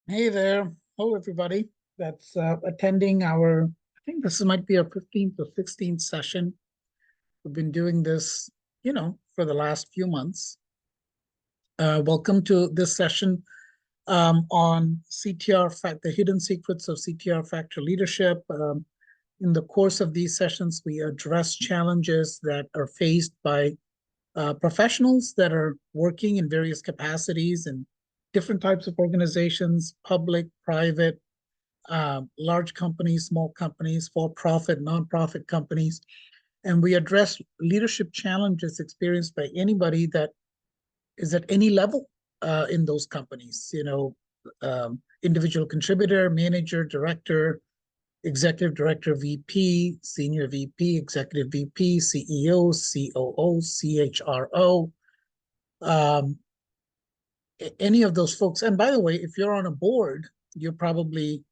Hey there. Hello, everybody that's attending I think this might be our 15th or 16th session. We've been doing this, for the last few months. Welcome to this session on CTR Fact, the hidden secrets of CTR Factor leadership. In the course of these sessions, we address challenges that are faced by professionals that are working in various capacities and different types of organizations, public, private, large companies, small companies, for-profit, nonprofit companies, and we address leadership challenges experienced by anybody that is at any level in those companies. Individual contributor, manager, director, executive director, VP, senior VP, executive VP, CEO, COO, CHRO, any of those folks. And by the way, if you're on a board, you'll probably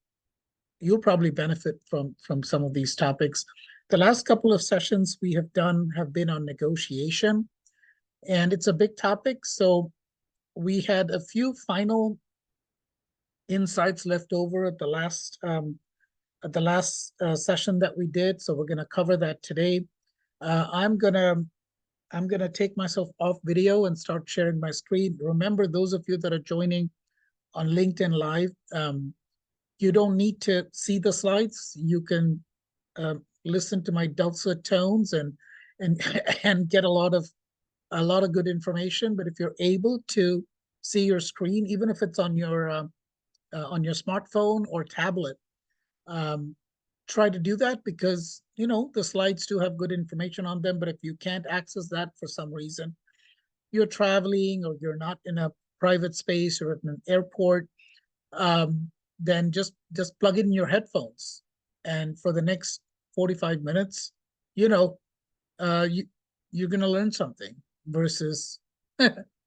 benefit from some of these topics. The last couple of sessions we have done have been on negotiation, and it's a big topic. So we had a few final insights left over at the last session that we did. So we're going to cover that today. I'm gonna take myself off video and start sharing my screen. Remember, those of you that are joining on LinkedIn Live, you don't need to see the slides. You can listen to my dulcet tones and and get a lot of good information. But if you're able to see your screen, even if it's on your smartphone or tablet, um, try to do that, because the slides do have good information on them. But if you can't access that for some reason, you're traveling or you're not in a private space or in an airport, then just plug in your headphones, and for the next 45 minutes, you know, you you're gonna learn something versus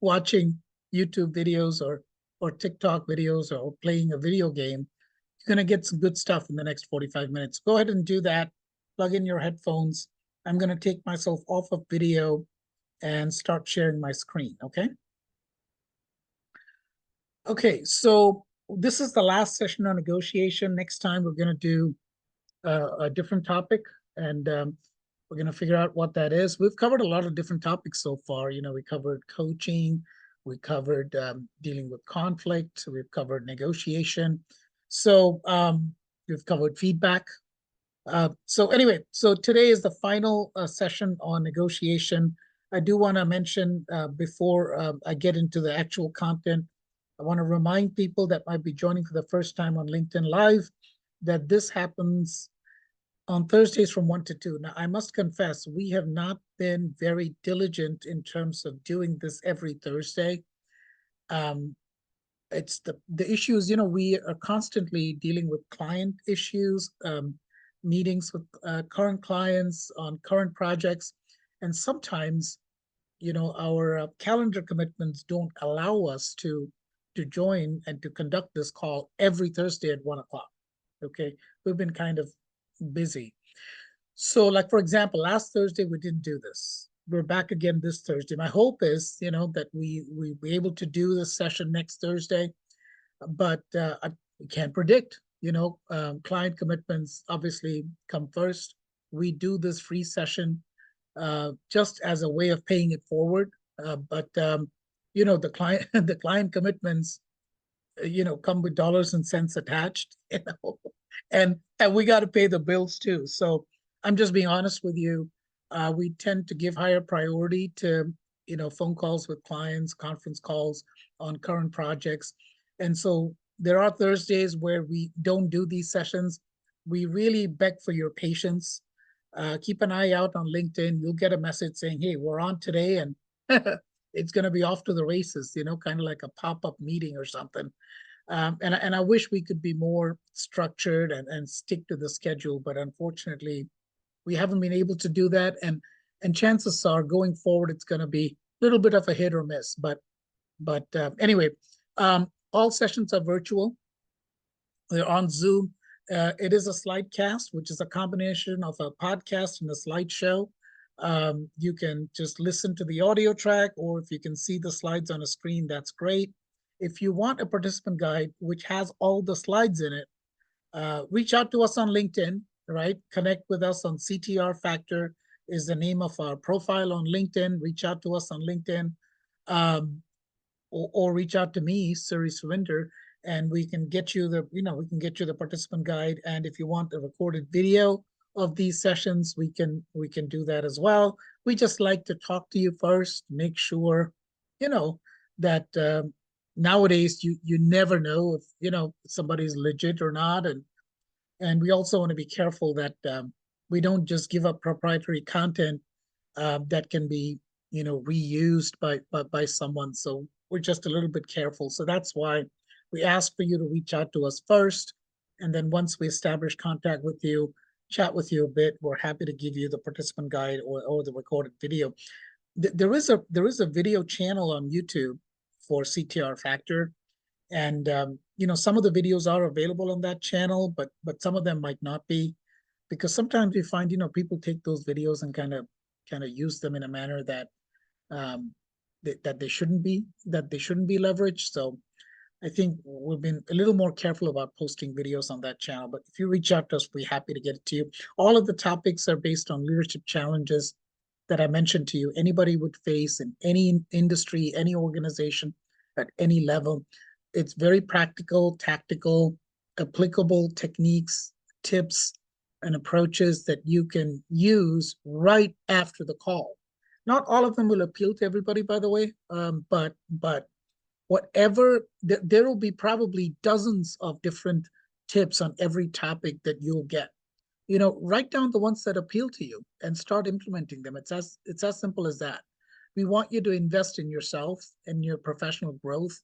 watching YouTube videos or TikTok videos or playing a video game. You're gonna get some good stuff in the next 45 minutes. Go ahead and do that. Plug in your headphones. I'm gonna take myself off of video and start sharing my screen, okay? Okay, so this is the last session on negotiation. Next time we're going to do a different topic, and we're going to figure out what that is. We've covered a lot of different topics so far. We covered coaching, we covered dealing with conflict, we've covered negotiation. So we've covered feedback. So anyway, so today is the final session on negotiation. I do want to mention before I get into the actual content, I want to remind people that might be joining for the first time on LinkedIn Live that this happens on Thursdays from 1 to 2. Now, I must confess, we have not been very diligent in terms of doing this every Thursday. It's the issues, we are constantly dealing with client issues, meetings with current clients on current projects. And sometimes, our calendar commitments don't allow us to join and to conduct this call every Thursday at 1 o'clock. Okay. We've been kind of busy. So, like, for example, last Thursday we didn't do this. We're back again this Thursday. My hope is, that we be able to do this session next Thursday, but we can't predict. Client commitments obviously come first. We do this free session just as a way of paying it forward. But the client the client commitments, come with dollars and cents attached, and we got to pay the bills too. So I'm just being honest with you. We tend to give higher priority to phone calls with clients, conference calls on current projects, and so there are Thursdays where we don't do these sessions. We really beg for your patience. Keep an eye out on LinkedIn. You'll get a message saying, "Hey, we're on today," and it's going to be off to the races. Kind of like a pop-up meeting or something. And I wish we could be more structured and stick to the schedule, but unfortunately, we haven't been able to do that. And chances are going forward, it's going to be a little bit of a hit or miss. But anyway, all sessions are virtual. They're on Zoom. It is a slide cast, which is a combination of a podcast and a slideshow. You can just listen to the audio track, or if you can see the slides on a screen, that's great. if you want a participant guide which has all the slides in it, reach out to us on LinkedIn, right? Connect with us on CTR Factor is the name of our profile on LinkedIn. Reach out to us on LinkedIn, um, or reach out to me, Suri Swinder, and we can get you we can get you the participant guide. And if you want a recorded video of these sessions, we can do that as well. We just like to talk to you first, make sure, that nowadays you never know if somebody's legit or not, and we also want to be careful that we don't just give up proprietary content that can be reused by someone. So we're just a little bit careful. So that's why we ask for you to reach out to us first, and then once we establish contact with you, chat with you a bit, we're happy to give you the participant guide or the recorded video. There is a video channel on YouTube for CTR Factor, and some of the videos are available on that channel, but some of them might not be, because sometimes we find people take those videos and kind of use them in a manner that um, that they shouldn't be leveraged. So I think we've been a little more careful about posting videos on that channel. But if you reach out to us, we're happy to get it to you. All of the topics are based on leadership challenges that I mentioned to you. Anybody would face in any industry, any organization, at any level. It's very practical, tactical, applicable techniques, tips, and approaches that you can use right after the call. Not all of them will appeal to everybody, by the way, but whatever, there will be probably dozens of different tips on every topic that you'll get. Write down the ones that appeal to you and start implementing them. It's as simple as that. We want you to invest in yourself and your professional growth,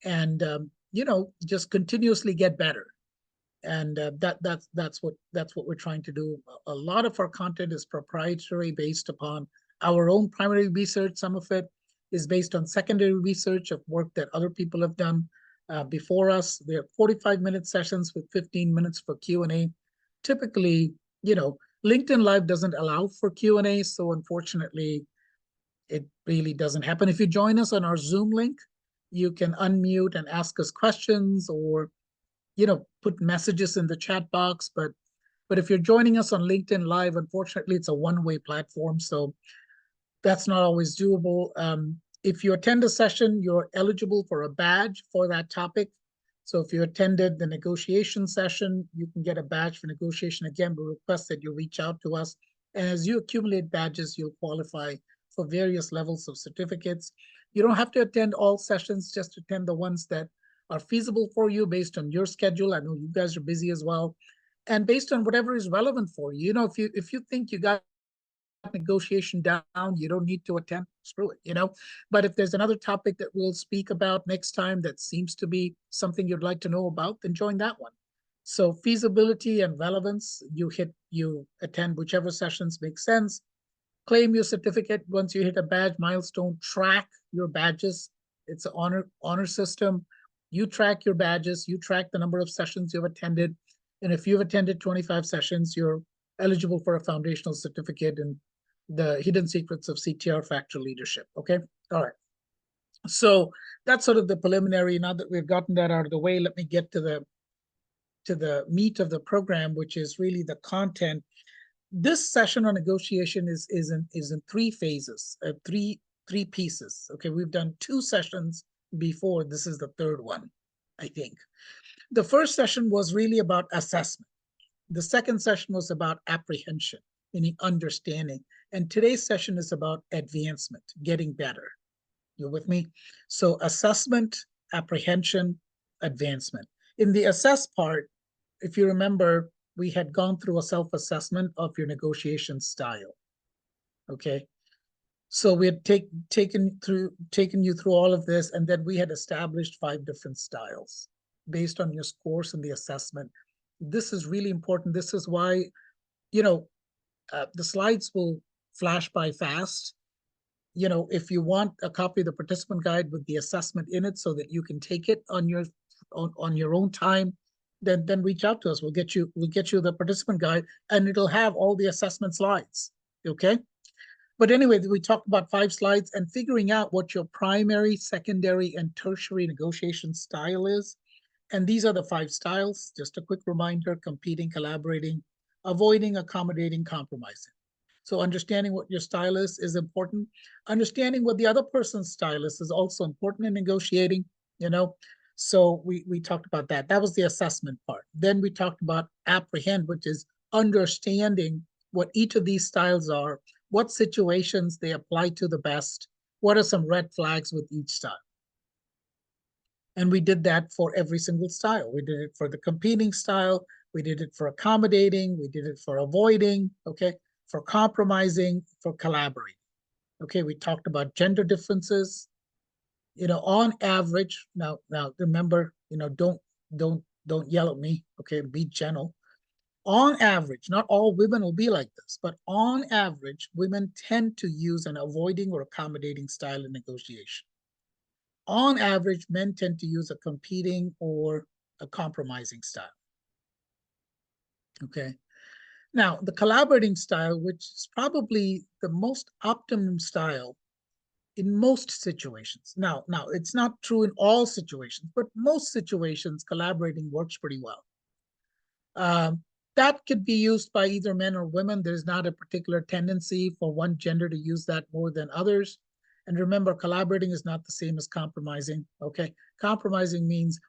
and just continuously get better. And that's what we're trying to do. A lot of our content is proprietary, based upon our own primary research. Some of it is based on secondary research of work that other people have done before us. They're 45-minute sessions with 15 minutes for Q&A. Typically, LinkedIn Live doesn't allow for Q&A, so unfortunately, it really doesn't happen. If you join us on our Zoom link, you can unmute and ask us questions, or put messages in the chat box. But if you're joining us on LinkedIn Live, unfortunately, it's a one-way platform, so that's not always doable. If you attend a session, you're eligible for a badge for that topic. So if you attended the negotiation session, you can get a badge for negotiation. Again, we request that you reach out to us. And as you accumulate badges, you'll qualify for various levels of certificates. You don't have to attend all sessions, just attend the ones that are feasible for you based on your schedule. I know you guys are busy as well. And based on whatever is relevant for you. If you think you got negotiation down, you don't need to attend, screw it. But if there's another topic that we'll speak about next time that seems to be something you'd like to know about, then join that one. So feasibility and relevance, you attend whichever sessions make sense. Claim your certificate once you hit a badge milestone. Track your badges. It's an honor system. You track your badges, you track the number of sessions you've attended, and if you've attended 25 sessions, you're eligible for a foundational certificate in the hidden secrets of CTR Factor leadership. Okay, all right. So that's sort of the preliminary. Now that we've gotten that out of the way, let me get to the meat of the program, which is really the content. This session on negotiation is in three phases, three pieces. Okay, we've done 2 sessions before. This is the third one, I think. The first session was really about assessment. The second session was about apprehension, meaning understanding. And today's session is about advancement, getting better. You with me? So assessment, apprehension, advancement. In the assess part, if you remember, we had gone through a self-assessment of your negotiation style. Okay. So we had taken you through all of this, and then we had established 5 different styles based on your scores in the assessment. This is really important. This is why, the slides will flash by fast. If you want a copy of the participant guide with the assessment in it so that you can take it on your own time, then reach out to us. We'll get you the participant guide, and it'll have all the assessment slides. Okay. But anyway, we talked about 5 slides and figuring out what your primary, secondary, and tertiary negotiation style is. And these are the 5 styles. Just a quick reminder: competing, collaborating, avoiding, accommodating, compromising. So understanding what your style is important. Understanding what the other person's style is also important in negotiating, you know. So we talked about that. That was the assessment part. Then we talked about apprehend, which is understanding what each of these styles are, what situations they apply to the best, what are some red flags with each style. And we did that for every single style. We did it for the competing style, we did it for accommodating, we did it for avoiding, okay, for compromising, for collaborating. Okay, we talked about gender differences. On average, now remember, don't yell at me, okay, be gentle. On average, not all women will be like this, but on average, women tend to use an avoiding or accommodating style in negotiation. On average, men tend to use a competing or a compromising style. Okay. Now, the collaborating style, which is probably the most optimum style in most situations. Now, it's not true in all situations, but most situations, collaborating works pretty well. That could be used by either men or women. There's not a particular tendency for one gender to use that more than others. And remember, collaborating is not the same as compromising. Okay. Compromising means,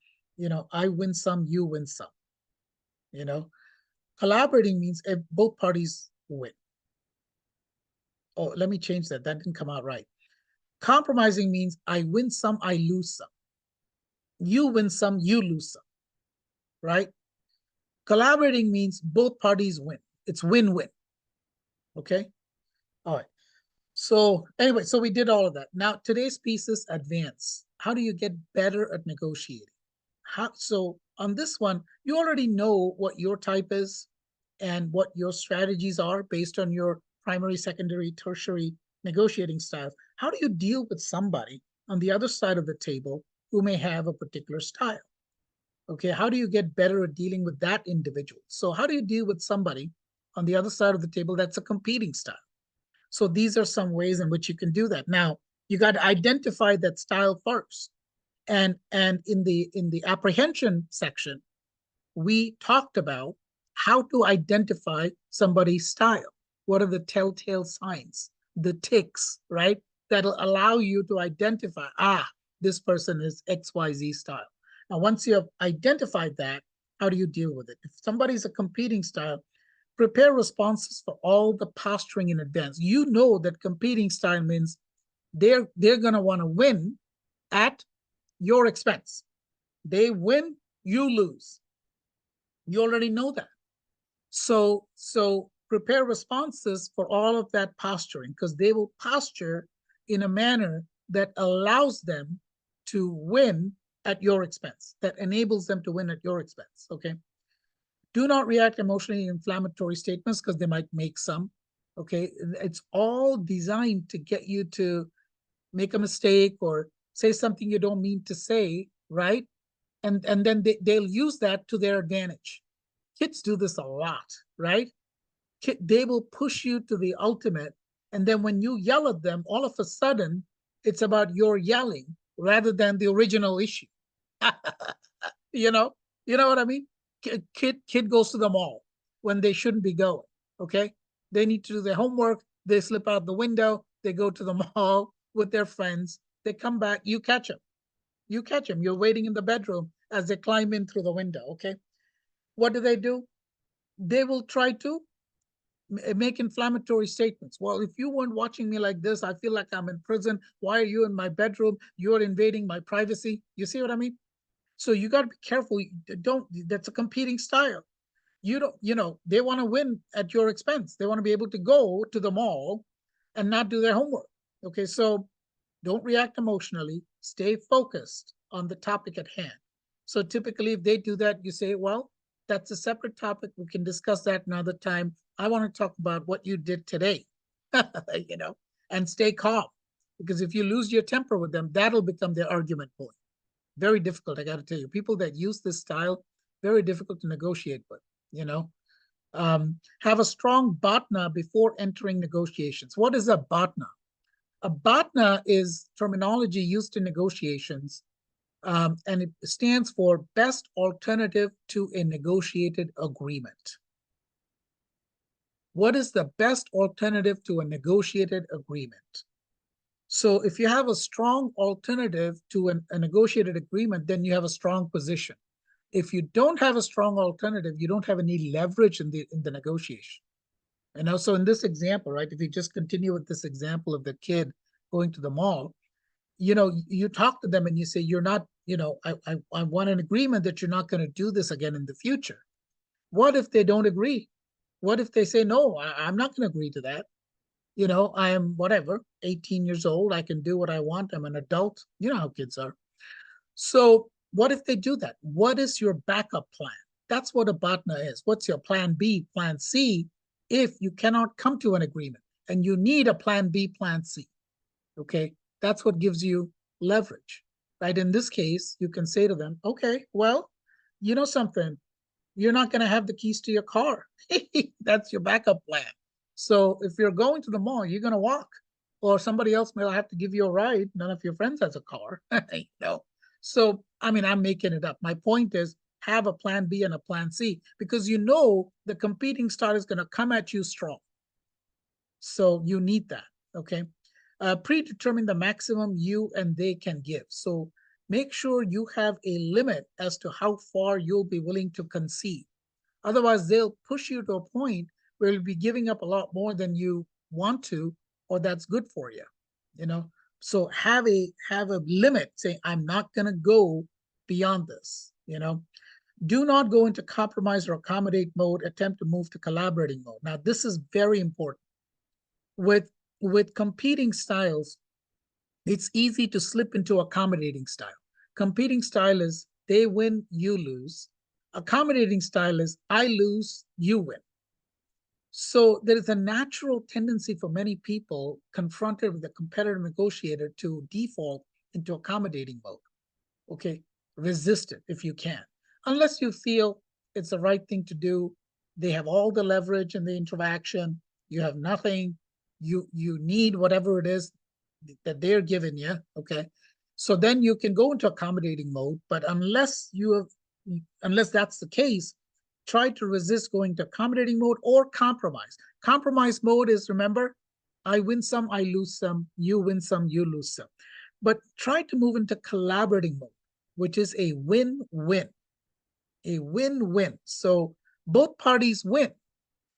I win some, you win some. Collaborating means if both parties win. Oh, let me change that. That didn't come out right. Compromising means I win some, I lose some. You win some, you lose some. Right? Collaborating means both parties win. It's win-win. Okay? All right. So anyway, so we did all of that. Now, today's piece is advance. How do you get better at negotiating? So on this one, you already know what your type is and what your strategies are based on your primary, secondary, tertiary negotiating styles. How do you deal with somebody on the other side of the table who may have a particular style? Okay, how do you get better at dealing with that individual? So how do you deal with somebody on the other side of the table that's a competing style? So these are some ways in which you can do that. Now, you got to identify that style first. And in the apprehension section, we talked about how to identify somebody's style. What are the telltale signs, the ticks, right? That'll allow you to identify, this person is XYZ style. Now, once you have identified that, how do you deal with it? If somebody's a competing style, prepare responses for all the posturing in advance. You know that competing style means they're going to want to win at your expense. They win, you lose. You already know that. So prepare responses for all of that posturing, because they will posture in a manner that allows them to win at your expense, that enables them to win at your expense. Okay. Do not react emotionally inflammatory statements, because they might make some. Okay. It's all designed to get you to make a mistake or say something you don't mean to say, right? And then they'll use that to their advantage. Kids do this a lot, right? They will push you to the ultimate. And then when you yell at them, all of a sudden, it's about your yelling rather than the original issue. you know what I mean? Kid goes to the mall when they shouldn't be going. Okay. They need to do their homework. They slip out the window. They go to the mall with their friends. They come back. You catch them. You're waiting in the bedroom as they climb in through the window. Okay. What do? They will try to make inflammatory statements. Well, if you weren't watching me like this, I feel like I'm in prison. Why are you in my bedroom? You're invading my privacy. You see what I mean? So you got to be careful. That's a competing style. They want to win at your expense. They want to be able to go to the mall and not do their homework. Okay, so don't react emotionally. Stay focused on the topic at hand. So typically, if they do that, you say, well, that's a separate topic. We can discuss that another time. I want to talk about what you did today, and stay calm. Because if you lose your temper with them, that'll become their argument point. Very difficult, I got to tell you. People that use this style, very difficult to negotiate with, Have a strong BATNA before entering negotiations. What is a BATNA? A BATNA is terminology used in negotiations, and it stands for best alternative to a negotiated agreement. What is the best alternative to a negotiated agreement? So if you have a strong alternative to a negotiated agreement, then you have a strong position. If you don't have a strong alternative, you don't have any leverage in the negotiation. And also in this example, right, if you just continue with this example of the kid going to the mall, you talk to them and you say, you're not, I want an agreement that you're not going to do this again in the future. What if they don't agree? What if they say, no, I'm not going to agree to that? I am whatever, 18 years old. I can do what I want. I'm an adult. You know how kids are. So what if they do that? What is your backup plan? That's what a BATNA is. What's your plan B, plan C, if you cannot come to an agreement and you need a plan B, plan C? Okay, that's what gives you leverage, right? In this case, you can say to them, okay, well, you know something, you're not going to have the keys to your car. That's your backup plan. So if you're going to the mall, you're going to walk, or somebody else may have to give you a ride. None of your friends has a car. So I mean, I'm making it up. My point is, have a plan B and a plan C, because the competing style is going to come at you strong. So you need that. Okay. Predetermine the maximum you and they can give. So make sure you have a limit as to how far you'll be willing to concede. Otherwise, they'll push you to a point where you'll be giving up a lot more than you want to, or that's good for you. So have a limit. Say, I'm not going to go beyond this. Do not go into compromise or accommodate mode. Attempt to move to collaborating mode. Now, this is very important. With competing styles, it's easy to slip into accommodating style. Competing style is they win, you lose. Accommodating style is I lose, you win. So there is a natural tendency for many people confronted with a competitive negotiator to default into accommodating mode. Okay, resist it if you can, unless you feel it's the right thing to do. They have all the leverage in the interaction. You have nothing. You need whatever it is that they're giving you. Okay, so then you can go into accommodating mode. But unless that's the case, try to resist going to accommodating mode or compromise. Compromise mode is, remember, I win some, I lose some, you win some, you lose some. But try to move into collaborating mode, which is a win-win. A win-win. So both parties win.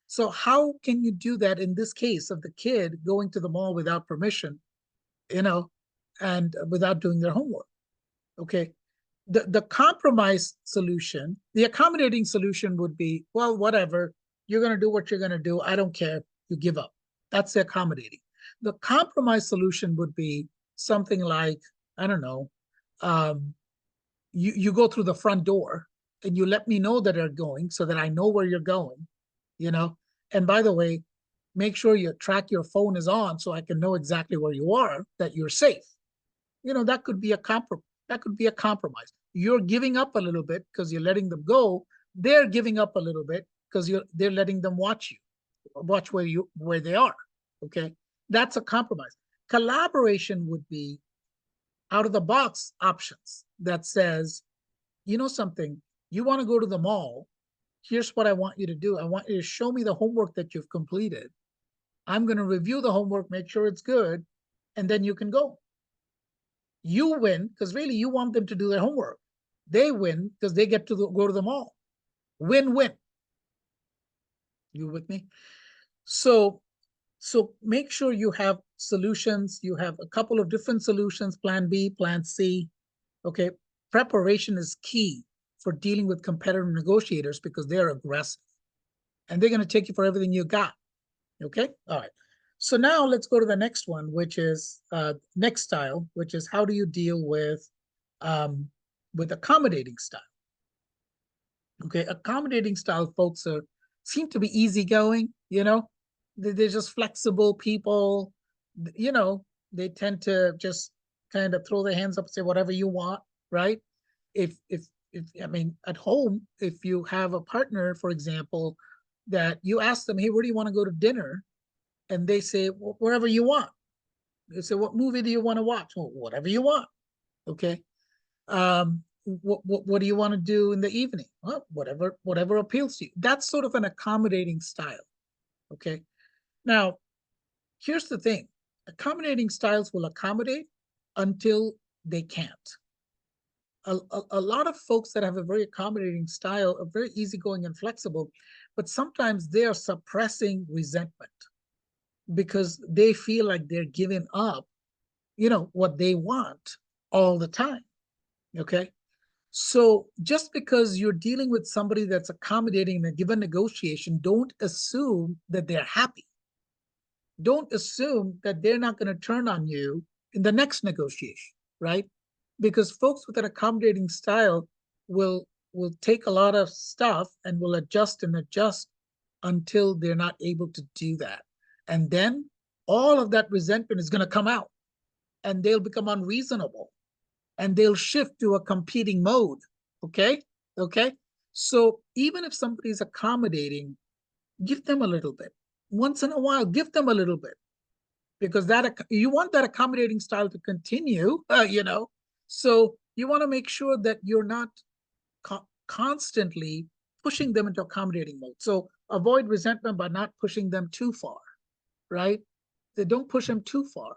So how can you do that in this case of the kid going to the mall without permission, and without doing their homework? Okay. The compromise solution, the accommodating solution would be, well, whatever, you're going to do what you're going to do. I don't care. You give up. That's the accommodating. The compromise solution would be something like, I don't know, you go through the front door and you let me know that you're going so that I know where you're going, And by the way, make sure your phone is on so I can know exactly where you are, that you're safe. That could be a compromise. You're giving up a little bit because you're letting them go. They're giving up a little bit because they're letting them watch where they are. Okay, that's a compromise. Collaboration would be out of the box options that says, something, you want to go to the mall. Here's what I want you to do. I want you to show me the homework that you've completed. I'm going to review the homework, make sure it's good, and then you can go. You win because really you want them to do their homework. They win because they get to go to the mall. Win-win. You with me? So make sure you have solutions. You have a couple of different solutions, plan B, plan C. Okay, preparation is key for dealing with competitive negotiators because they're aggressive and they're going to take you for everything you got. Okay, all right. So now let's go to the next one, which is next style, which is how do you deal with accommodating style. Okay, accommodating style folks seem to be easygoing. They're just flexible people. They tend to just kind of throw their hands up and say whatever you want, right? If I mean, at home, if you have a partner, for example, that you ask them, hey, where do you want to go to dinner? And they say, well, wherever you want. They say, what movie do you want to watch? Well, whatever you want. Okay. What do you want to do in the evening? Well, whatever appeals to you. That's sort of an accommodating style. Okay. Now, here's the thing. Accommodating styles will accommodate until they can't. A lot of folks that have a very accommodating style are very easygoing and flexible, but sometimes they are suppressing resentment because they feel like they're giving up, what they want all the time. Okay. So just because you're dealing with somebody that's accommodating in a given negotiation, don't assume that they're happy. Don't assume that they're not going to turn on you in the next negotiation, right? Because folks with an accommodating style will take a lot of stuff and will adjust and adjust until they're not able to do that. And then all of that resentment is going to come out and they'll become unreasonable and they'll shift to a competing mode. Okay. Okay. So even if somebody's accommodating, give them a little bit. Once in a while, give them a little bit because that you want that accommodating style to continue, So you want to make sure that you're not constantly pushing them into accommodating mode. So avoid resentment by not pushing them too far, right? They don't push them too far.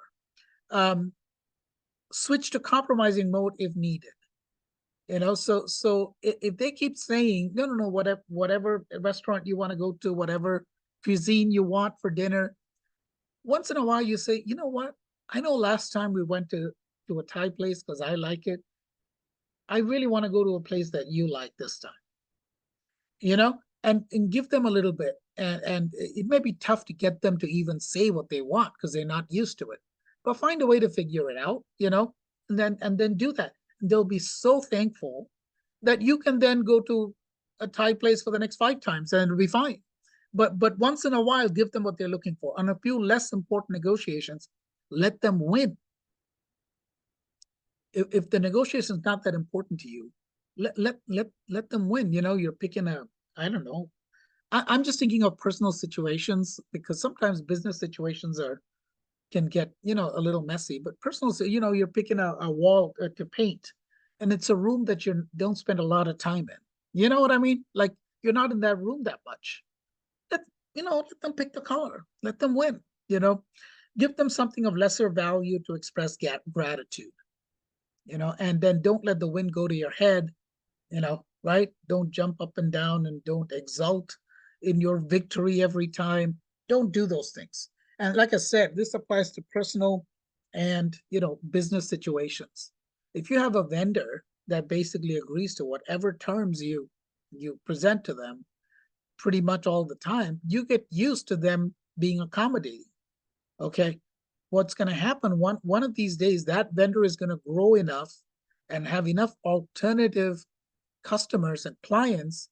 Switch to compromising mode if needed. So if they keep saying no, whatever restaurant you want to go to, whatever cuisine you want for dinner, once in a while you say, you know what, I know last time we went to a Thai place because I like it. I really want to go to a place that you like this time, and give them a little bit. And it may be tough to get them to even say what they want because they're not used to it, but find a way to figure it out, and then do that. And they'll be so thankful that you can then go to a Thai place for the next 5 times and it'll be fine. But once in a while, give them what they're looking for. On a few less important negotiations, let them win. If the negotiation is not that important to you, let them win. You're picking I don't know. I'm just thinking of personal situations because sometimes business situations can get a little messy. But personal, you're picking a wall to paint, and it's a room that you don't spend a lot of time in. You know what I mean? Like you're not in that room that much. Let let them pick the color. Let them win. Give them something of lesser value to express gratitude. And then don't let the wind go to your head. Right? Don't jump up and down and don't exult in your victory every time. Don't do those things. And like I said, this applies to personal and business situations. If you have a vendor that basically agrees to whatever terms you present to them pretty much all the time, you get used to them being accommodating. Okay. What's going to happen one of these days, that vendor is going to grow enough and have enough alternative customers and clients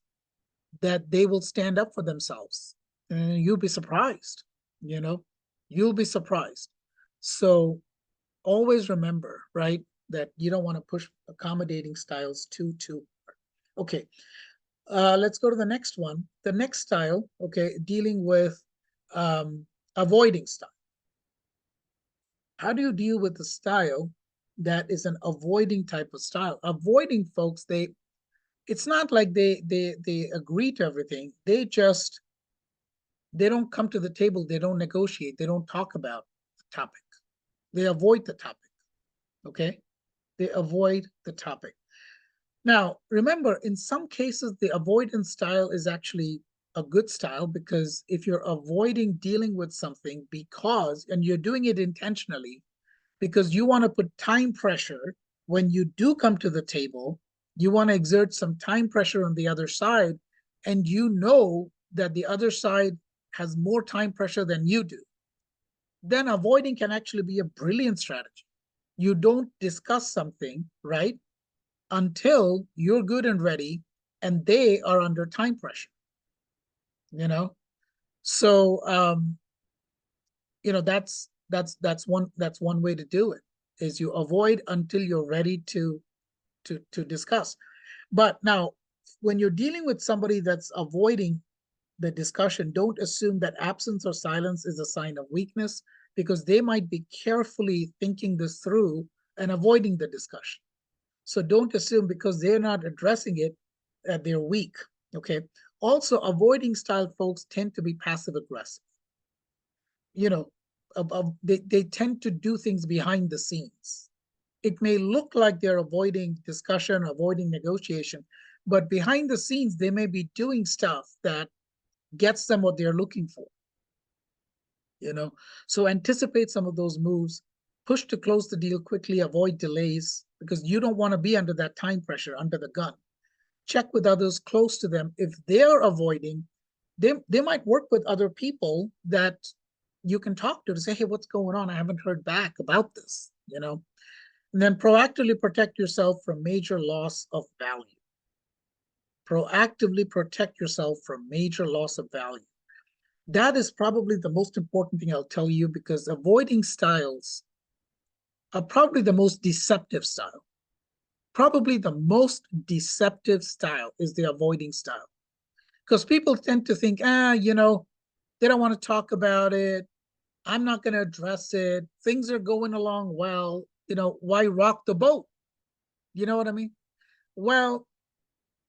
that they will stand up for themselves. And you'll be surprised, you know, you'll be surprised. So always remember, right, that you don't want to push accommodating styles too hard. Okay, let's go to the next one. The next style, okay, dealing with avoiding style. How do you deal with the style that is an avoiding type of style? Avoiding folks, it's not like they agree to everything. They don't come to the table, they don't negotiate, they don't talk about the topic. They avoid the topic. Okay? They avoid the topic. Now, remember, in some cases, the avoidance style is actually a good style because if you're avoiding dealing with something and you're doing it intentionally, because you want to put time pressure when you do come to the table, you want to exert some time pressure on the other side, and you know that the other side has more time pressure than you do, then avoiding can actually be a brilliant strategy. You don't discuss something, right, until you're good and ready and they are under time pressure, you know? So, that's one way to do it is you avoid until you're ready to discuss. But now when you're dealing with somebody that's avoiding, the discussion, don't assume that absence or silence is a sign of weakness, because they might be carefully thinking this through and avoiding the discussion. So don't assume because they're not addressing it that they're weak. Okay. Also, avoiding style folks tend to be passive aggressive. You know, they tend to do things behind the scenes. It may look like they're avoiding discussion, avoiding negotiation, but behind the scenes, they may be doing stuff that gets them what they're looking for. So anticipate some of those moves, push to close the deal quickly, avoid delays, because you don't want to be under that time pressure, under the gun. Check with others close to them. If they're avoiding, they might work with other people that you can talk to say, hey, what's going on? I haven't heard back about this, And then proactively protect yourself from major loss of value. Proactively protect yourself from major loss of value. That is probably the most important thing I'll tell you, because avoiding styles are probably the most deceptive style. Probably the most deceptive style is the avoiding style. Because people tend to think, they don't want to talk about it. I'm not going to address it. Things are going along well. Why rock the boat? You know what I mean? Well,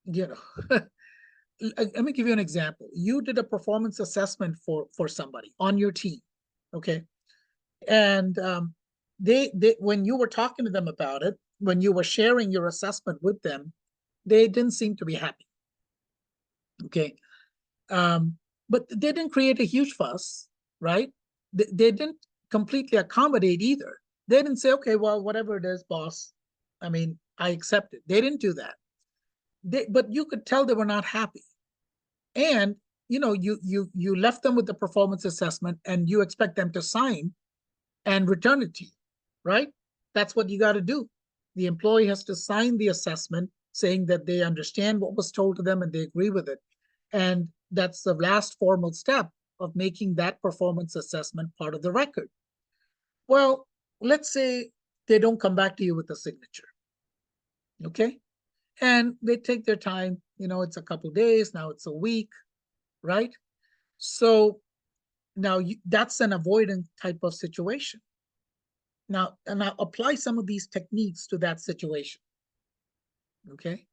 let me give you an example. You did a performance assessment for somebody on your team, okay? And they when you were talking to them about it, when you were sharing your assessment with them, they didn't seem to be happy, okay? But they didn't create a huge fuss, right? They didn't completely accommodate either. They didn't say, okay, well, whatever it is, boss, I mean, I accept it. They didn't do that. But you could tell they were not happy. And you left them with the performance assessment, and you expect them to sign and return it to you, right? That's what you got to do. The employee has to sign the assessment saying that they understand what was told to them and they agree with it. And that's the last formal step of making that performance assessment part of the record. Well, let's say they don't come back to you with a signature, okay? And they take their time, it's a couple days, now it's a week, right? So now that's an avoidant type of situation. Now apply some of these techniques to that situation, okay?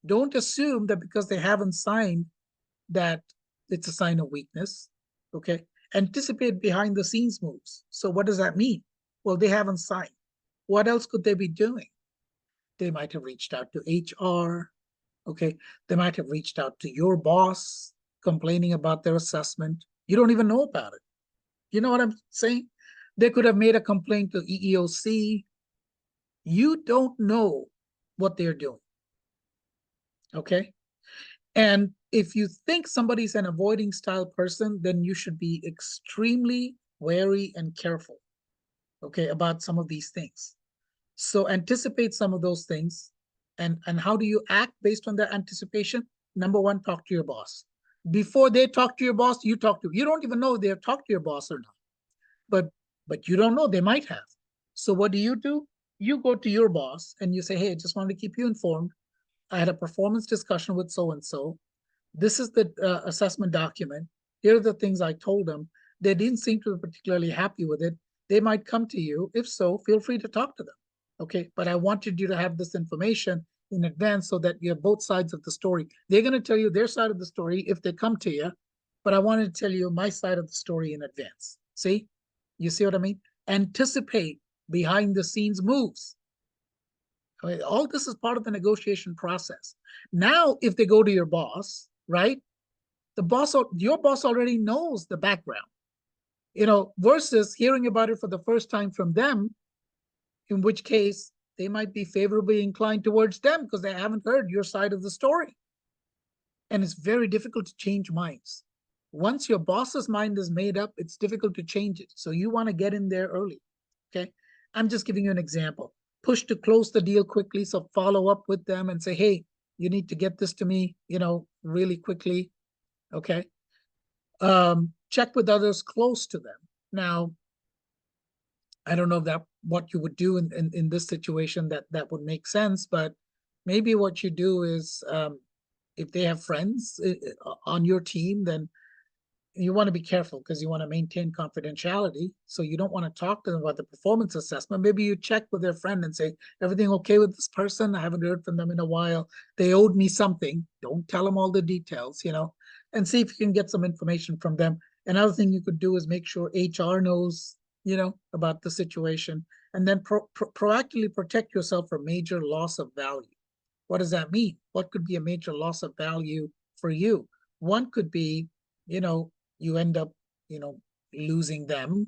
Don't assume that because they haven't signed that it's a sign of weakness, okay? Anticipate behind the scenes moves. So what does that mean? Well, they haven't signed. What else could they be doing? They might have reached out to HR, okay? They might have reached out to your boss complaining about their assessment. You don't even know about it. You know what I'm saying? They could have made a complaint to EEOC. You don't know what they're doing, okay? And if you think somebody's an avoiding style person, then you should be extremely wary and careful, okay, about some of these things. So anticipate some of those things. And how do you act based on that anticipation? Number one, talk to your boss. Before they talk to your boss, you talk to, you don't even know if they've talked to your boss or not. But you don't know, they might have. So what do? You go to your boss and you say, hey, I just wanted to keep you informed. I had a performance discussion with so-and-so. This is the assessment document. Here are the things I told them. They didn't seem to be particularly happy with it. They might come to you. If so, feel free to talk to them. Okay, but I wanted you to have this information in advance so that you have both sides of the story. They're going to tell you their side of the story if they come to you, but I wanted to tell you my side of the story in advance. See? You see what I mean? Anticipate behind the scenes moves. I mean, all this is part of the negotiation process. Now, if they go to your boss, right? Your boss already knows the background, versus hearing about it for the first time from them, in which case they might be favorably inclined towards them because they haven't heard your side of the story. And it's very difficult to change minds. Once your boss's mind is made up, it's difficult to change it. So you want to get in there early, okay? I'm just giving you an example. Push to close the deal quickly, so follow up with them and say, hey, you need to get this to me, really quickly, okay? Check with others close to them. Now, I don't know if that what you would do in this situation that would make sense, but maybe what you do is if they have friends on your team, then you want to be careful because you want to maintain confidentiality. So you don't want to talk to them about the performance assessment. Maybe you check with their friend and say, everything okay with this person? I haven't heard from them in a while. They owed me something. Don't tell them all the details, and see if you can get some information from them. Another thing you could do is make sure HR knows, about the situation, and then proactively protect yourself from major loss of value. What does that mean? What could be a major loss of value for you? One could be, you know, you end up, losing them.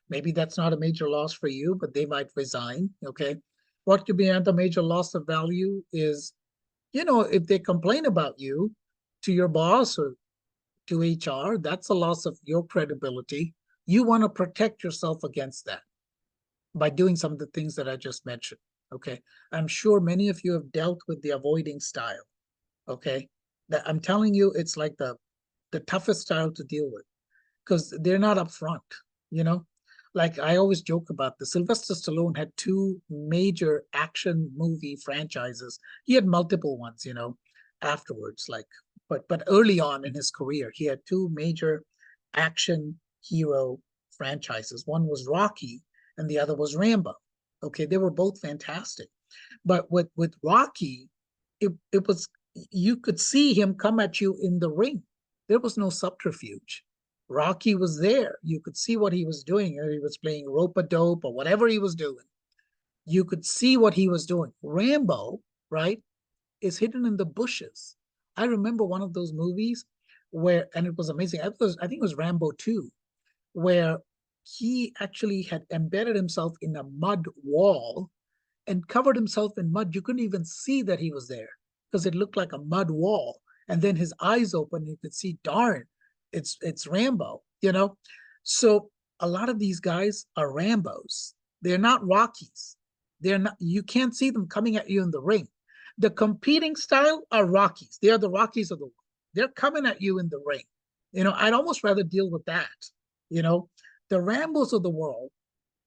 Maybe that's not a major loss for you, but they might resign. Okay. What could be another major loss of value is, if they complain about you to your boss or to HR, that's a loss of your credibility. You want to protect yourself against that by doing some of the things that I just mentioned. Okay. I'm sure many of you have dealt with the avoiding style. Okay. That I'm telling you, it's like the toughest style to deal with because they're not upfront, you know? Like I always joke about this. Sylvester Stallone had two major action movie franchises. He had multiple ones, afterwards, but early on in his career, he had two major action hero franchises. One was Rocky and the other was Rambo. Okay, they were both fantastic. But with Rocky, it was you could see him come at you in the ring. There was no subterfuge. Rocky was there. You could see what he was doing. He was playing rope a dope or whatever he was doing. You could see what he was doing. Rambo, right, is hidden in the bushes. I remember one of those movies where, and it was amazing. I think it was Rambo 2, where he actually had embedded himself in a mud wall and covered himself in mud. You couldn't even see that he was there because it looked like a mud wall. And then his eyes open, you could see, darn, it's Rambo, So a lot of these guys are Rambos. They're not Rockies. They're not, you can't see them coming at you in the ring. The competing style are Rockies. They are the Rockies of the world. They're coming at you in the ring. I'd almost rather deal with that. You know, the Rambos of the world,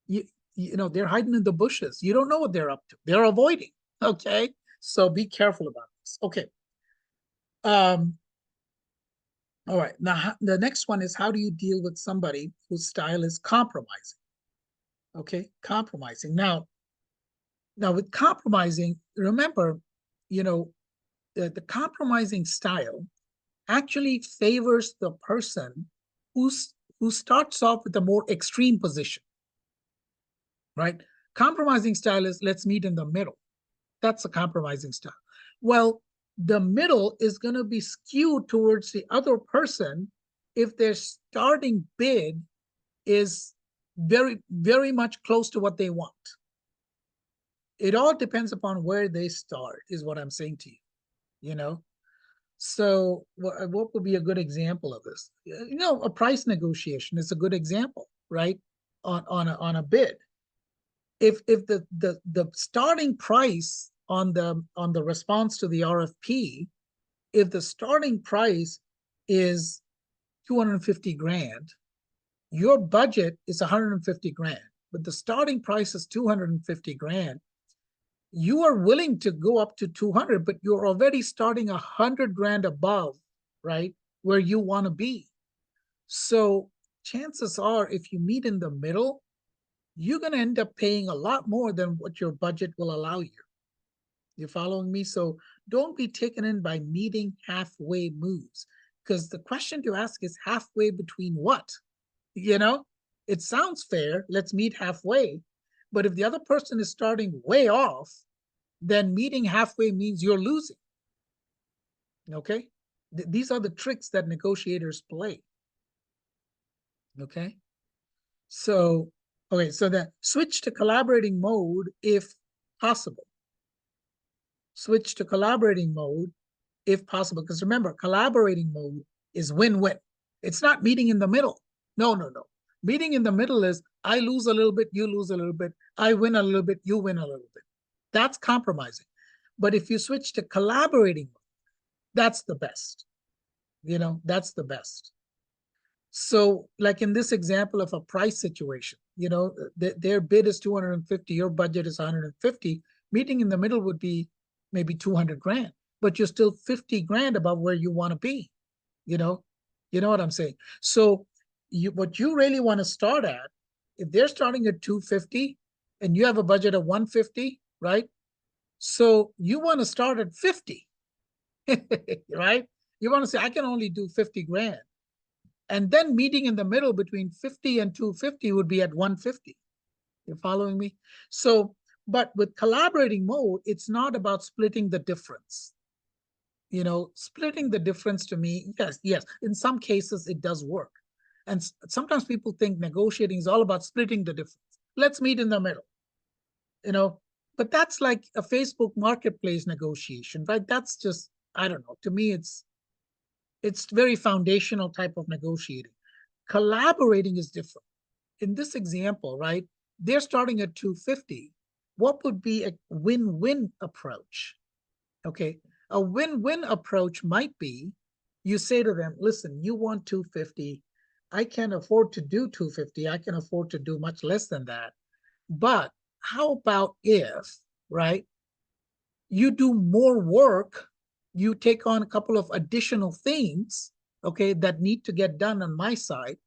they're hiding in the bushes. You don't know what they're up to. They're avoiding. Okay. So be careful about this. Okay. All right. Now, the next one is how do you deal with somebody whose style is compromising? Okay. Compromising. Now with compromising, remember, the compromising style actually favors the person who starts off with a more extreme position, right? Compromising style is let's meet in the middle. That's a compromising style. Well, the middle is going to be skewed towards the other person if their starting bid is very, very much close to what they want. It all depends upon where they start, is what I'm saying to you. So what would be a good example of this? A price negotiation is a good example, right? On a bid. If the starting price on the response to the RFP, if the starting price is 250 grand, your budget is 150 grand, but the starting price is 250 grand, you are willing to go up to 200, but you're already starting 100 grand above, right, where you want to be. So chances are, if you meet in the middle, you're going to end up paying a lot more than what your budget will allow you. You're following me? So don't be taken in by meeting halfway moves, because the question to ask is halfway between what? It sounds fair. Let's meet halfway. But if the other person is starting way off, then meeting halfway means you're losing. Okay? These are the tricks that negotiators play. Okay? So then switch to collaborating mode if possible. Switch to collaborating mode if possible. Because remember, collaborating mode is win-win. It's not meeting in the middle. No. Meeting in the middle is I lose a little bit, you lose a little bit. I win a little bit, you win a little bit. That's compromising. But if you switch to collaborating mode, that's the best. That's the best. So like in this example of a price situation, their bid is 250, your budget is 150. Meeting in the middle would be maybe 200 grand. but you're still 50 grand above where you want to be. You know what I'm saying? So what you really want to start at, if they're starting at 250 and you have a budget of 150, right? So you want to start at 50, right? You want to say, I can only do 50 grand. And then meeting in the middle between 50 and 250 would be at 150. You're following me? So, but with collaborating mode, it's not about splitting the difference. Splitting the difference to me, yes, in some cases it does work. And sometimes people think negotiating is all about splitting the difference. Let's meet in the middle, but that's like a Facebook marketplace negotiation, right? That's just, I don't know. To me, it's very foundational type of negotiating. Collaborating is different. In this example, right, they're starting at 250. What would be a win-win approach? Okay, a win-win approach might be you say to them, listen, you want 250. I can afford to do 250. I can afford to do much less than that. But how about if, right, you do more work, you take on a couple of additional things, okay, that need to get done on my side,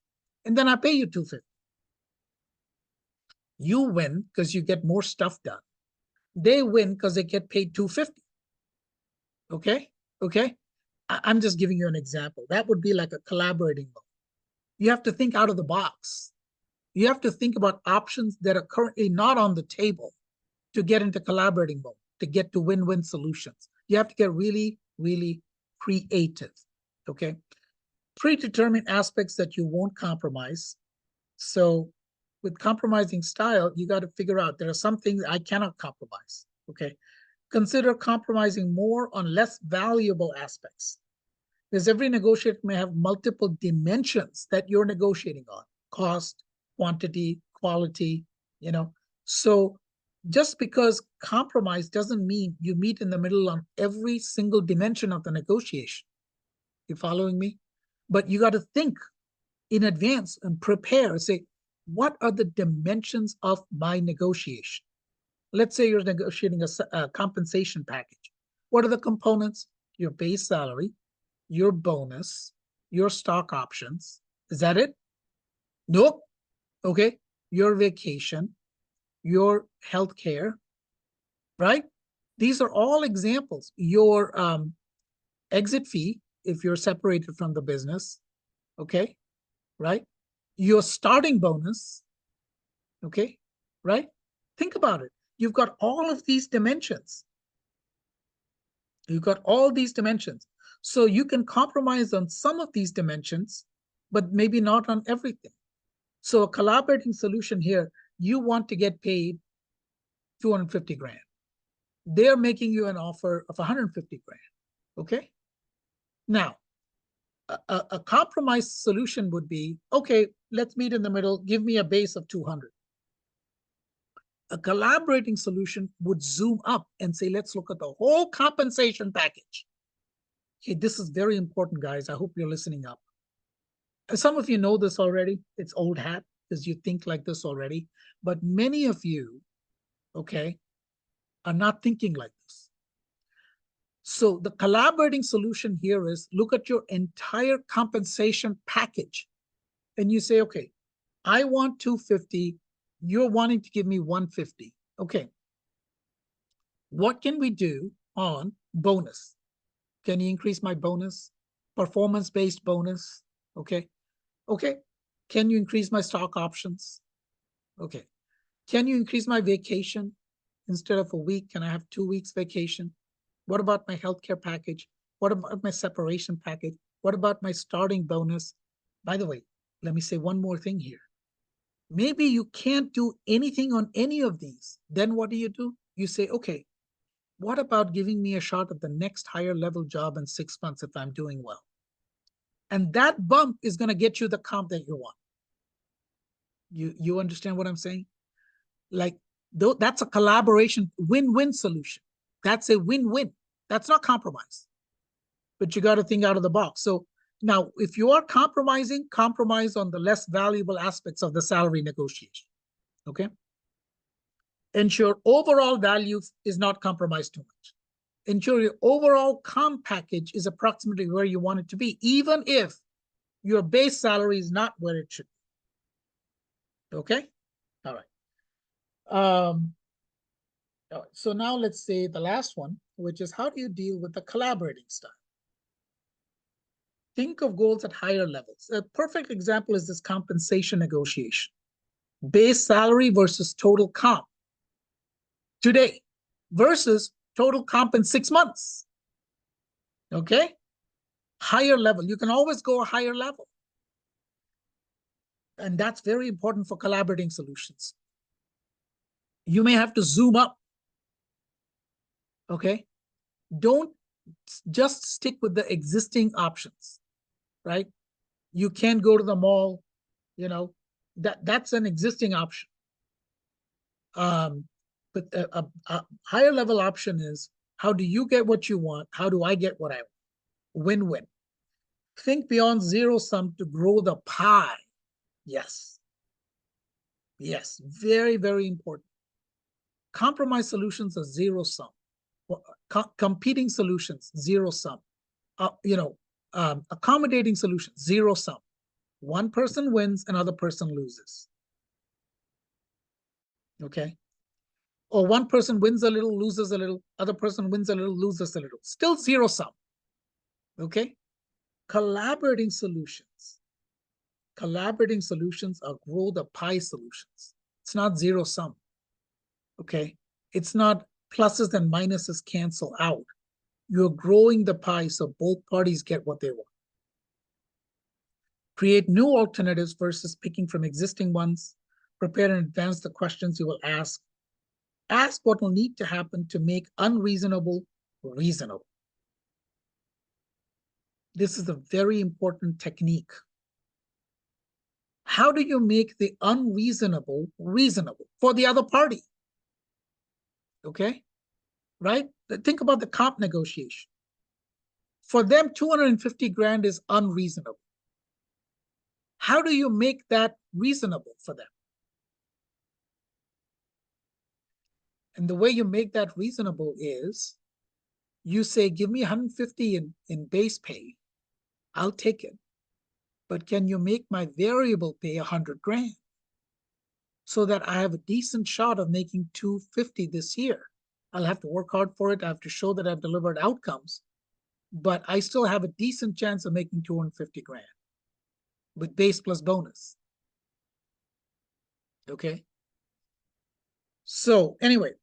and then I pay you 250. You win because you get more stuff done. They win because they get paid 250. Okay? Okay? I'm just giving you an example. That would be like a collaborating mode. You have to think out of the box. You have to think about options that are currently not on the table to get into collaborating mode, to get to win-win solutions. You have to get really, really creative. Okay? Predetermine aspects that you won't compromise. So with compromising style, you got to figure out there are some things I cannot compromise. Okay. Consider compromising more on less valuable aspects, because every negotiator may have multiple dimensions that you're negotiating on: cost, quantity, quality. So just because compromise doesn't mean you meet in the middle on every single dimension of the negotiation. You following me? But you got to think in advance and prepare. Say, what are the dimensions of my negotiation? Let's say you're negotiating a compensation package. What are the components? Your base salary, your bonus, your stock options. Is that it? Nope. Okay. Your vacation, your health care, right? These are all examples. Your exit fee, if you're separated from the business, okay, right? Your starting bonus, okay, right? Think about it. You've got all of these dimensions. You've got all these dimensions. So you can compromise on some of these dimensions, but maybe not on everything. So a collaborating solution here, you want to get paid 250 grand. They're making you an offer of 150 grand. Okay. Now, a compromise solution would be, okay, let's meet in the middle. Give me a base of 200. A collaborating solution would zoom up and say, let's look at the whole compensation package. Okay, this is very important, guys. I hope you're listening up. Some of you know this already. It's old hat because you think like this already. But many of you, okay, are not thinking like this. So the collaborating solution here is look at your entire compensation package. And you say, okay, I want 250. You're wanting to give me 150. Okay. What can we do on bonus? Can you increase my bonus? Performance-based bonus. Okay. Okay. Can you increase my stock options? Okay. Can you increase my vacation? Instead of a week, can I have 2 weeks vacation? What about my healthcare package? What about my separation package? What about my starting bonus? By the way, let me say one more thing here. Maybe you can't do anything on any of these. Then what do? You say, okay, what about giving me a shot at the next higher level job in 6 months if I'm doing well? And that bump is going to get you the comp that you want. You understand what I'm saying? Like, that's a collaboration win-win solution. That's a win-win. That's not compromise. But you got to think out of the box. So now, if you are compromising, compromise on the less valuable aspects of the salary negotiation. Okay? Ensure overall value is not compromised too much. ensure your overall comp package is approximately where you want it to be, even if your base salary is not where it should be. Okay? All right. All right. So now let's say the last one, which is how do you deal with the collaborating style? Think of goals at higher levels. A perfect example is this compensation negotiation. Base salary versus total comp today versus total comp in 6 months. Okay? Higher level. You can always go a higher level. And that's very important for collaborating solutions. You may have to zoom up. Okay? Don't just stick with the existing options, right? You can go to the mall, you know, that's an existing option. But a higher level option is, how do you get what you want? How do I get what I want? Win-win. Think beyond zero sum to grow the pie. Yes. Yes. Very, very important. Compromise solutions are zero sum. Competing solutions, zero sum. Accommodating solutions, zero sum. One person wins, another person loses. Okay. Or one person wins a little, loses a little, other person wins a little, loses a little. Still zero sum. Okay. Collaborating solutions. Collaborating solutions are grow the pie solutions. It's not zero sum. Okay. It's not pluses and minuses cancel out. You're growing the pie so both parties get what they want. Create new alternatives versus picking from existing ones. Prepare in advance the questions you will ask. Ask what will need to happen to make unreasonable reasonable. This is a very important technique. How do you make the unreasonable reasonable for the other party? Okay, right? Think about the comp negotiation. For them, 250 grand is unreasonable. How do you make that reasonable for them? And the way you make that reasonable is you say, give me 150 in base pay. I'll take it. But can you make my variable pay 100 grand? So that I have a decent shot of making 250 this year. I'll have to work hard for it. I have to show that I've delivered outcomes, but I still have a decent chance of making 250 grand with base plus bonus. Okay. So anyway,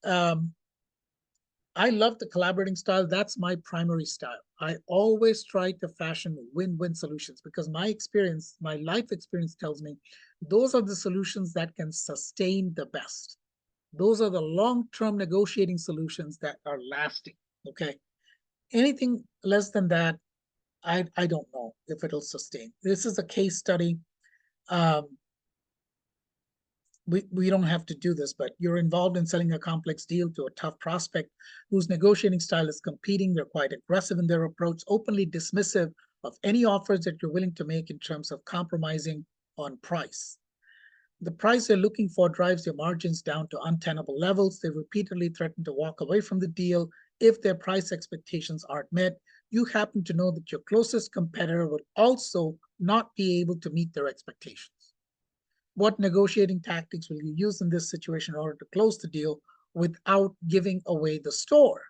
I love the collaborating style. That's my primary style. I always try to fashion win-win solutions because my experience, my life experience tells me those are the solutions that can sustain the best. Those are the long-term negotiating solutions that are lasting, okay? Anything less than that, I don't know if it'll sustain. This is a case study. We don't have to do this, but you're involved in selling a complex deal to a tough prospect whose negotiating style is competing. They're quite aggressive in their approach, openly dismissive of any offers that you're willing to make in terms of compromising on price. The price they're looking for drives your margins down to untenable levels. They repeatedly threaten to walk away from the deal if their price expectations aren't met. You happen to know that your closest competitor will also not be able to meet their expectations. What negotiating tactics will you use in this situation in order to close the deal without giving away the store?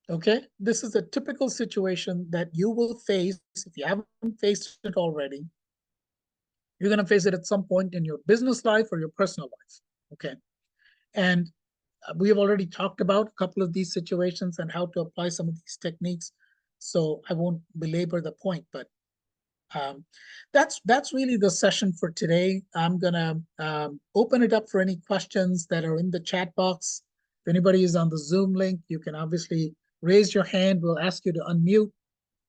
Okay, this is a typical situation that you will face if you haven't faced it already. You're going to face it at some point in your business life or your personal life. Okay, and we have already talked about a couple of these situations and how to apply some of these techniques. So I won't belabor the point, but that's really the session for today. I'm gonna open it up for any questions that are in the chat box. If anybody is on the Zoom link, you can obviously raise your hand. We'll ask you to unmute.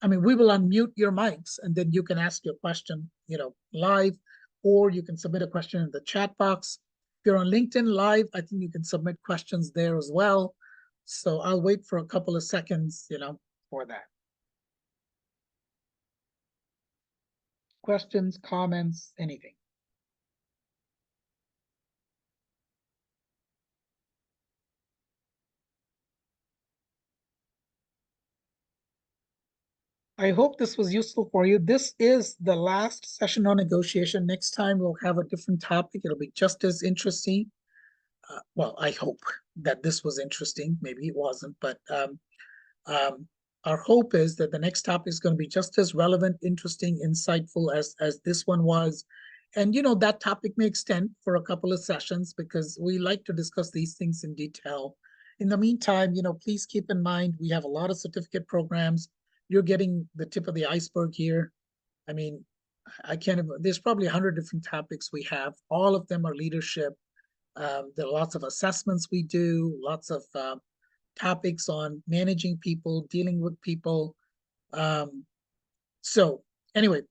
I mean, we will unmute your mics and then you can ask your question, live, or you can submit a question in the chat box. If you're on LinkedIn Live, I think you can submit questions there as well. So I'll wait for a couple of seconds, for that. Questions, comments, anything. I hope this was useful for you. This is the last session on negotiation. Next time we'll have a different topic. It'll be just as interesting. Well, I hope that this was interesting. Maybe it wasn't, but um, our hope is that the next topic is going to be just as relevant, interesting, insightful as this one was. And that topic may extend for a couple of sessions because we like to discuss these things in detail. In the meantime, please keep in mind we have a lot of certificate programs. You're getting the tip of the iceberg here. I mean, I can't even, there's probably 100 different topics we have. All of them are leadership. There are lots of assessments we do, lots of topics on managing people, dealing with people. Um, so anyway,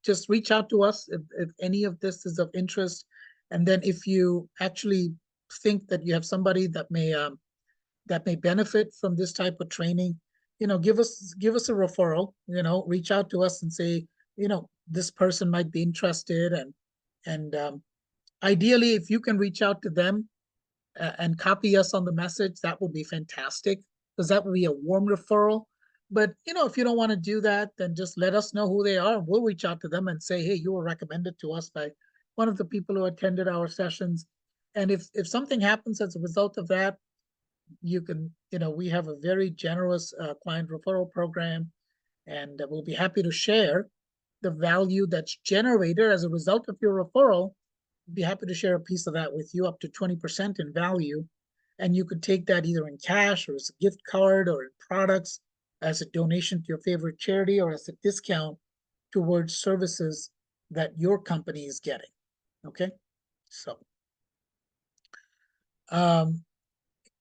just reach out to us if any of this is of interest. And then if you actually think that you have somebody that may benefit from this type of training, give us a referral, reach out to us and say, this person might be interested. And ideally, if you can reach out to them and copy us on the message, that would be fantastic because that would be a warm referral. But if you don't want to do that, then just let us know who they are. We'll reach out to them and say, hey, you were recommended to us by one of the people who attended our sessions. And if something happens as a result of that, you can, we have a very generous client referral program, and we'll be happy to share the value that's generated as a result of your referral. Be happy to share a piece of that with you, up to 20% in value. And you could take that either in cash or as a gift card or in products, as a donation to your favorite charity, or as a discount towards services that your company is getting. Okay, so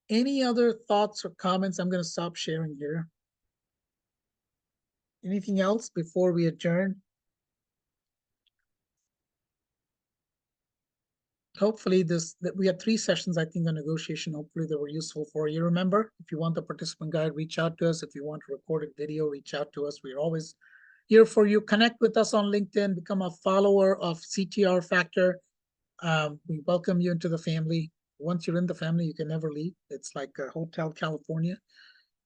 any other thoughts or comments? I'm going to stop sharing here. Anything else before we adjourn? Hopefully we had 3 sessions, I think, on negotiation. Hopefully they were useful for you. Remember, if you want the participant guide, reach out to us. If you want a recorded video, reach out to us. We're always here for you. Connect with us on LinkedIn, become a follower of CTR Factor. We welcome you into the family. Once you're in the family, you can never leave. It's like a Hotel California.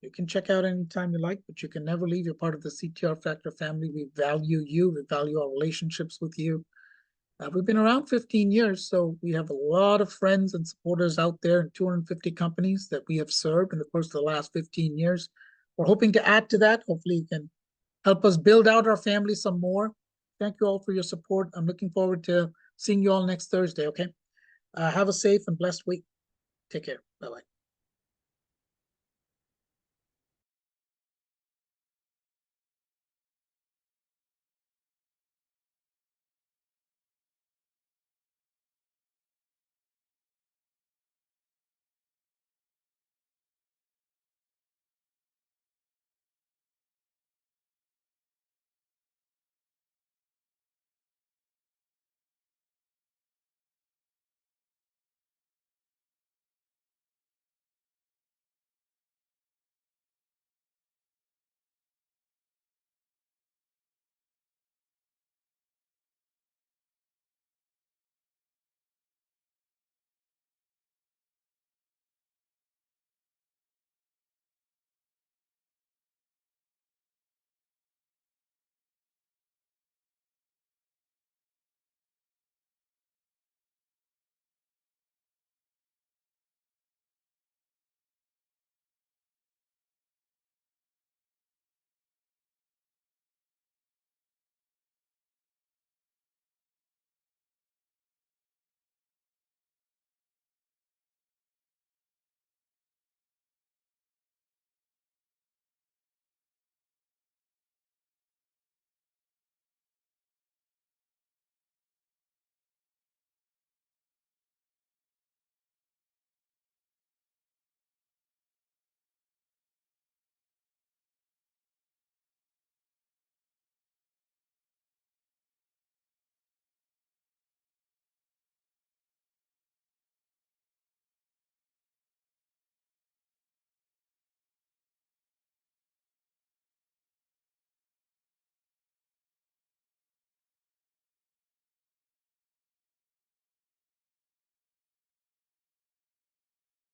You can check out anytime you like, but you can never leave. You're part of the CTR Factor family. We value you. We value our relationships with you. We've been around 15 years, so we have a lot of friends and supporters out there in 250 companies that we have served in the course of the last 15 years. We're hoping to add to that. Hopefully you can help us build out our family some more. Thank you all for your support. I'm looking forward to seeing you all next Thursday, okay? Have a safe and blessed week. Take care. Bye-bye.